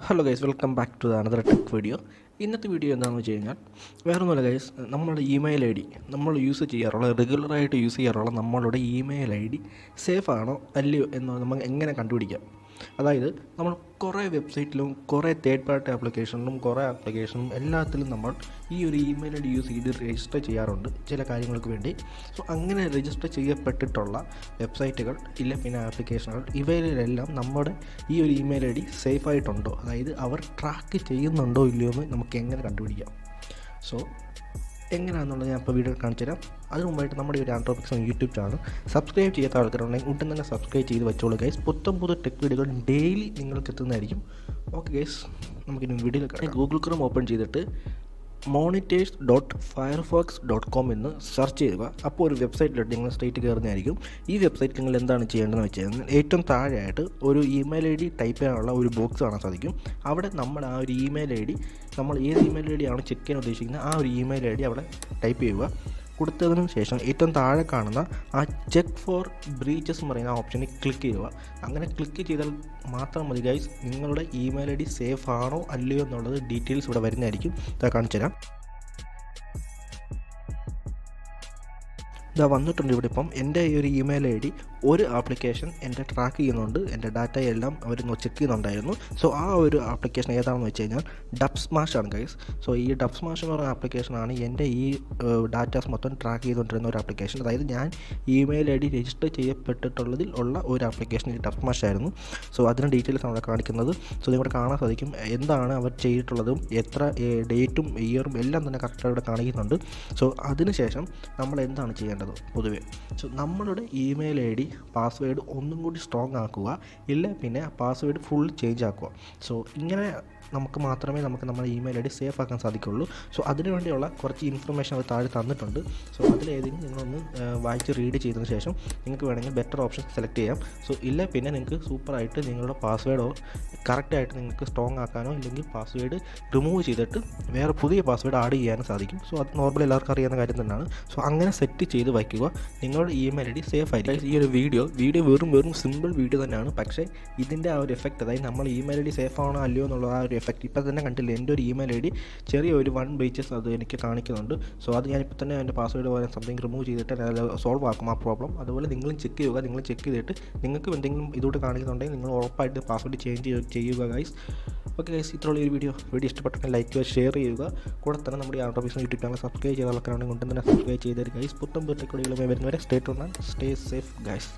Hello guys, welcome back to the another tech video. ഇന്നത്തെ video എന്താണെന്ന് വെച്ച് കഴിഞ്ഞാൽ വേറൊന്നുമില്ല ഗൈസ്, നമ്മുടെ ഇമെയിൽ ഐ ഡി നമ്മൾ യൂസ് ചെയ്യാറുള്ള റെഗുലറായിട്ട് യൂസ് ചെയ്യാറുള്ള നമ്മളുടെ ഇമെയിൽ ഐ ഡി സേഫ് ആണോ അല്ലയോ എന്ന് നമുക്ക് എങ്ങനെ കണ്ടുപിടിക്കാം. അതായത് നമ്മൾ കുറേ വെബ്സൈറ്റിലും കുറേ തേർഡ് പാർട്ടി ആപ്ലിക്കേഷനിലും കുറേ ആപ്ലിക്കേഷനും എല്ലാത്തിലും നമ്മൾ ഈ ഒരു ഇമെയിൽ ഐ ഡി യൂസ് ചെയ്ത് രജിസ്റ്റർ ചെയ്യാറുണ്ട് ചില കാര്യങ്ങൾക്ക് വേണ്ടി. സോ അങ്ങനെ രജിസ്റ്റർ ചെയ്യപ്പെട്ടിട്ടുള്ള വെബ്സൈറ്റുകൾ പിന്നെ ആപ്ലിക്കേഷനുകൾ ഇവയിലെല്ലാം നമ്മുടെ ഈ ഒരു ഇമെയിൽ ഐ ഡി സേഫ് ആയിട്ടുണ്ടോ, അതായത് അവർ ട്രാക്ക് ചെയ്യുന്നുണ്ടോ ഇല്ലയോ എന്ന് നമുക്ക് എങ്ങനെ കണ്ടുപിടിക്കാം. സോ എങ്ങനെയാണെന്നുള്ളത് ഞാൻ ഇപ്പോൾ വീഡിയോ കാണിച്ചു തരാം. അതിന് മുമ്പായിട്ട് നമ്മുടെ ഒരു ആൻഡ്രോപിക്സ് യൂട്യൂബ് ചാനൽ സബ്സ്ക്രൈബ് ചെയ്യാത്ത ആൾക്കാരുണ്ടെങ്കിൽ ഉടൻ തന്നെ സബ്സ്ക്രൈബ് ചെയ്ത് വെച്ചോളൂ ഗൈസ്. പുതിയ ടെക് വീഡിയോകൾ ഡെയിലി നിങ്ങൾക്ക് എത്തുന്നതായിരിക്കും. ഓക്കെ ഗൈസ്, നമുക്കിനി വീഡിയോയിൽ കാണാം. ഗൂഗിൾ ക്രോം ഓപ്പൺ ചെയ്തിട്ട് monitors.firefox.com എന്ന് സെർച്ച് ചെയ്യുക. അപ്പോൾ ഒരു വെബ്സൈറ്റിലോട്ട് നിങ്ങൾ സ്ട്രേറ്റ് കയറുന്നതായിരിക്കും. ഈ വെബ്സൈറ്റ് നിങ്ങൾ എന്താണ് ചെയ്യേണ്ടതെന്ന് വെച്ച് കഴിഞ്ഞാൽ ഏറ്റവും താഴെയായിട്ട് ഒരു ഇമെയിൽ ഐ ഡി ടൈപ്പ് ചെയ്യാനുള്ള ഒരു ബോക്സ് കാണാൻ സാധിക്കും. അവിടെ നമ്മൾ ആ ഒരു ഇമെയിൽ ഐ ഡി, നമ്മൾ ഏത് ഇമെയിൽ ഐ ഡി ആണ് ചെക്ക് ചെയ്യാൻ ഉദ്ദേശിക്കുന്നത് ആ ഒരു ഇമെയിൽ ഐ ഡി അവിടെ ടൈപ്പ് ചെയ്യുക. കൊടുത്തതിന് ശേഷം ഏറ്റവും താഴെ കാണുന്ന ആ ചെക്ക് ഫോർ ബ്രീച്ചസ് എന്ന് പറയുന്ന ഓപ്ഷനിൽ ക്ലിക്ക് ചെയ്യുക. അങ്ങനെ ക്ലിക്ക് ചെയ്താൽ മാത്രം മതി ഗൈസ്, നിങ്ങളുടെ ഇമെയിൽ ഐ ഡി സേഫ് ആണോ അല്ലയോ എന്നുള്ളത് ഡീറ്റെയിൽസ് ഇവിടെ വരുന്നതായിരിക്കും. ഇതാ കാണിച്ചു തരാം. ഇതാ വന്നിട്ടുണ്ട് ഇവിടെ. ഇപ്പം എൻ്റെ ഈ ഒരു ഇമെയിൽ ഐ ഡി ഒരു ആപ്ലിക്കേഷൻ എൻ്റെ ട്രാക്ക് ചെയ്യുന്നുണ്ട്, എൻ്റെ ഡാറ്റയെല്ലാം അവർ ചെക്ക് ചെയ്യുന്നുണ്ടായിരുന്നു. സോ ആ ഒരു ആപ്ലിക്കേഷൻ ഏതാണെന്ന് വെച്ച് കഴിഞ്ഞാൽ ഡബ് സ്മാഷ് ആണ് ഗൈസ്. സോ ഈ ഡബ് സ്മാഷ് എന്ന് പറയുന്ന ആപ്ലിക്കേഷനാണ് എൻ്റെ ഈ ഡാറ്റാസ് മൊത്തം ട്രാക്ക് ചെയ്തുകൊണ്ടിരുന്ന ഒരു ആപ്ലിക്കേഷൻ. അതായത് ഞാൻ ഇമെയിൽ ഐ ഡി രജിസ്റ്റർ ചെയ്യപ്പെട്ടിട്ടുള്ളതിൽ ഉള്ള ഒരു ആപ്ലിക്കേഷൻ ഈ ഡബ് സ്മാഷ് ആയിരുന്നു. സോ അതിൻ്റെ ഡീറ്റെയിൽസ് ആണ് കാണിക്കുന്നത്. സോ നിങ്ങളുടെ കാണാൻ സാധിക്കും എന്താണ് അവർ ചെയ്തിട്ടുള്ളതും എത്ര ഡേറ്റും ഇയറും എല്ലാം തന്നെ കറക്റ്റായി ഇവിടെ കാണിക്കുന്നുണ്ട്. സോ അതിനുശേഷം നമ്മൾ എന്താണ് ചെയ്യേണ്ടത് പൊതുവേ? സോ നമ്മളുടെ ഇമെയിൽ ഐ ഡി പാസ്വേഡ് ഒന്നും കൂടി സ്ട്രോങ് ആക്കുക, ഇല്ല പിന്നെ പാസ്വേഡ് ഫുൾ ചേഞ്ച് ആക്കുക. സോ ഇങ്ങനെ നമുക്ക് മാത്രമേ നമ്മുടെ ഇമെയിൽ ഐ ഡി സേഫ് ആക്കാൻ സാധിക്കുള്ളൂ. സോ അതിനു വേണ്ടിയുള്ള കുറച്ച് ഇൻഫർമേഷൻ അവർ താഴെ തന്നിട്ടുണ്ട്. സോ അതിലേതെങ്കിലും നിങ്ങളൊന്ന് വായിച്ച് റീഡ് ചെയ്തതിന് ശേഷം നിങ്ങൾക്ക് വേണമെങ്കിൽ ബെറ്റർ ഓപ്ഷൻ സെലക്ട് ചെയ്യാം. സോ ഇല്ല പിന്നെ നിങ്ങൾക്ക് സൂപ്പറായിട്ട് നിങ്ങളുടെ പാസ്വേഡോ കറക്റ്റായിട്ട് നിങ്ങൾക്ക് സ്ട്രോങ് ആക്കാനോ ഇല്ലെങ്കിൽ പാസ്വേഡ് റിമൂവ് ചെയ്തിട്ട് വേറെ പുതിയ പാസ്വേഡ് ആഡ് ചെയ്യാനും സാധിക്കും. സോ അത് നോർമലി എല്ലാവർക്കും അറിയാവുന്ന കാര്യം തന്നെയാണ്. സോ അങ്ങനെ സെറ്റ് ചെയ്ത് വയ്ക്കുക, നിങ്ങളുടെ ഇമെയിൽ ഐ ഡി സേഫ് ആയിരിക്കും. ഈ ഒരു വീഡിയോ വെറും സിമ്പിൾ വീഡിയോ തന്നെയാണ്. പക്ഷേ ഇതിൻ്റെ ആ ഒരു എഫക്റ്റ്, അതായത് നമ്മൾ ഇമെയിൽ ഐ ഡി സേഫ് ആണോ അല്ലയോ എന്നുള്ള ആ ഒരു എഫക്റ്റ് ഇപ്പോൾ തന്നെ കണ്ടില്ല. എൻ്റെ ഒരു ഇമെയിൽ ഐ ഡി ചെറിയ ഒരു 1 ബ്രീച്ചസ് അത് എനിക്ക് കാണിക്കുന്നുണ്ട്. സോ അത് ഞാനിപ്പോൾ തന്നെ എൻ്റെ പാസ്വേഡ് പോലെ സംതിങ് റിമൂവ് ചെയ്തിട്ട് സോൾവ് ആക്കും ആ പ്രോബ്ലം. അതുപോലെ നിങ്ങളും ചെക്ക് ചെയ്യുക. നിങ്ങൾ ചെക്ക് ചെയ്തിട്ട് നിങ്ങൾക്ക് എന്തെങ്കിലും ഇതോട്ട് കാണിക്കുന്നുണ്ടെങ്കിൽ നിങ്ങൾ ഉറപ്പായിട്ട് പാസ്വേഡ് ചേഞ്ച് ചെയ്യുക ഗൈസ്. ഓക്കെ ഗൈസ്, ഇത്രയുള്ള ഒരു വീഡിയോ ഇഷ്ടപ്പെട്ടെങ്കിൽ ലൈക്ക് ചെയ്യുക, ഷെയർ ചെയ്യുക. കൂടെ തന്നെ നമ്മുടെ ആൻഡ്രോപിക്സ് യൂട്യൂബ് ചാനൽ സബ്സ്ക്രൈബ് ചെയ്ത ആൾക്കാരാണെങ്കിൽ കൊണ്ട് തന്നെ സബ്സ്ക്രൈബ് ചെയ്തേര് ഗൈസ്. പുതിയ ടെക് വീഡിയോകളുമായി വരുന്നവരെ സ്റ്റേ സേഫ് ഗൈസ്.